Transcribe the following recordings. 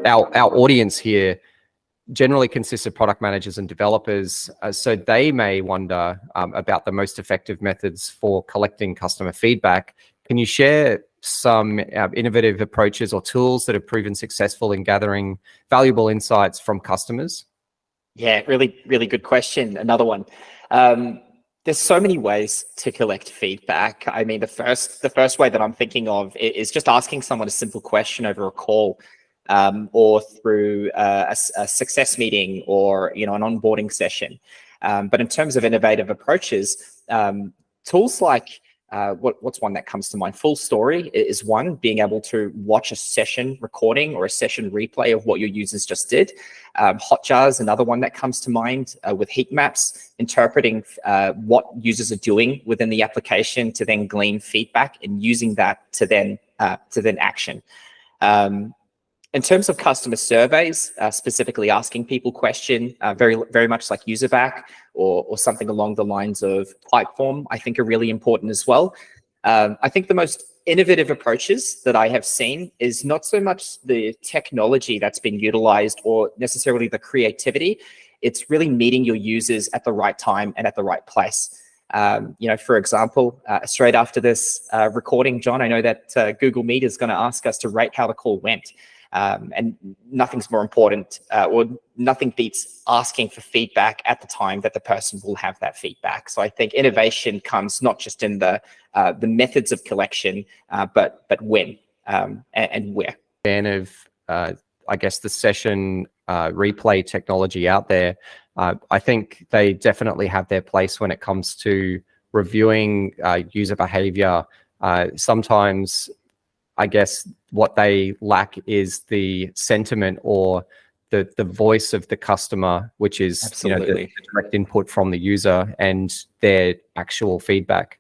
Our audience here generally consists of product managers and developers, so they may wonder about the most effective methods for collecting customer feedback. Can you share some innovative approaches or tools that have proven successful in gathering valuable insights from customers? Yeah, really, really good question. Another one. There's so many ways to collect feedback. I mean, the first way that I'm thinking of is just asking someone a simple question over a call, or through a success meeting, or an onboarding session. But in terms of innovative approaches, tools like what's one that comes to mind? FullStory is one. Being able to watch a session recording or a session replay of what your users just did. Hotjar is another one that comes to mind, with heat maps, interpreting what users are doing within the application to then glean feedback and using that to then action. In terms of customer surveys, specifically asking people questions, very much like Userback or something along the lines of Typeform, I think are really important as well. I think the most innovative approaches that I have seen is not so much the technology that's been utilized or necessarily the creativity. It's really meeting your users at the right time and at the right place. For example, straight after this recording, John, I know that Google Meet is going to ask us to rate how the call went. And nothing's more important, or nothing beats asking for feedback at the time that the person will have that feedback. So I think innovation comes not just in the methods of collection, but when and where. Fan of, I guess, the session replay technology out there. I think they definitely have their place when it comes to reviewing user behavior. Sometimes, I guess, what they lack is the sentiment or the voice of the customer, which is the direct input from the user and their actual feedback.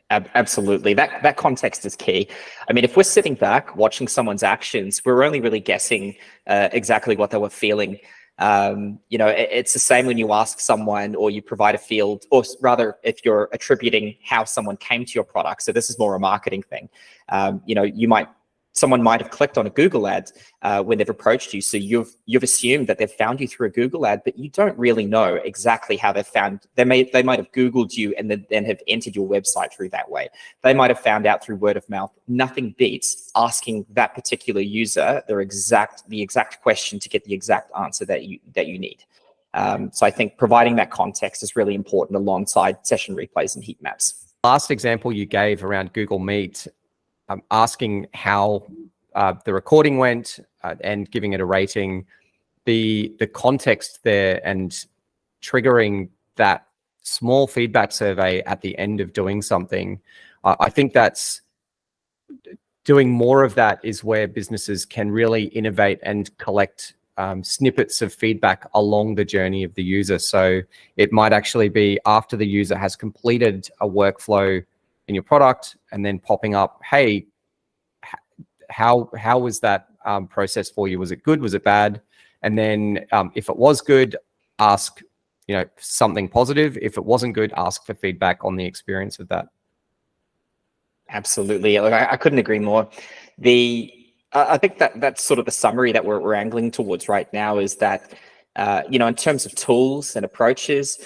Absolutely. That context is key. I mean, if we're sitting back watching someone's actions, we're only really guessing exactly what they were feeling. It's the same when you ask someone or you provide a field, or rather, if you're attributing how someone came to your product. So this is more a marketing thing. Someone might have clicked on a Google ad when they've approached you. So you've assumed that they've found you through a Google ad, but you don't really know exactly how they've found. They might have Googled you and then have entered your website through that way. They might have found out through word of mouth. Nothing beats asking that particular user the exact question to get the exact answer that you need. So I think providing that context is really important alongside session replays and heat maps. Last example you gave around Google Meet, asking how the recording went and giving it a rating, the context there and triggering that small feedback survey at the end of doing something. I think that's doing more of that is where businesses can really innovate and collect snippets of feedback along the journey of the user. So it might actually be after the user has completed a workflow in your product and then popping up, hey, how was that process for you? Was it good? Was it bad? And then if it was good, ask something positive. If it wasn't good, ask for feedback on the experience of that. Absolutely. Look, I couldn't agree more. I think that's sort of the summary that we're angling towards right now, is that in terms of tools and approaches,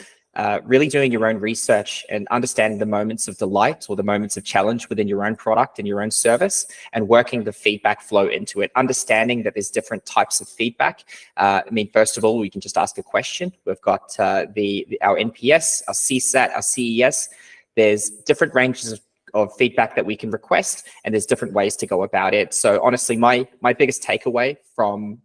really doing your own research and understanding the moments of delight or the moments of challenge within your own product and your own service, and working the feedback flow into it, understanding that there's different types of feedback. First of all, we can just ask a question. We've got our NPS, our CSAT, our CES. There's different ranges of feedback that we can request, and there's different ways to go about it. So honestly, my biggest takeaway from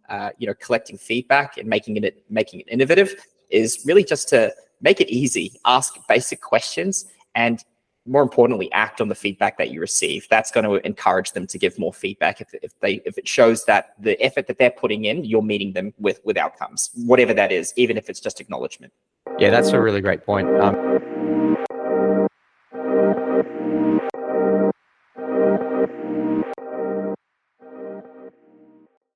collecting feedback and making it innovative is really just to make it easy, ask basic questions, and more importantly, act on the feedback that you receive. That's going to encourage them to give more feedback if it shows that the effort that they're putting in, you're meeting them with outcomes, whatever that is, even if it's just acknowledgement. Yeah, that's a really great point.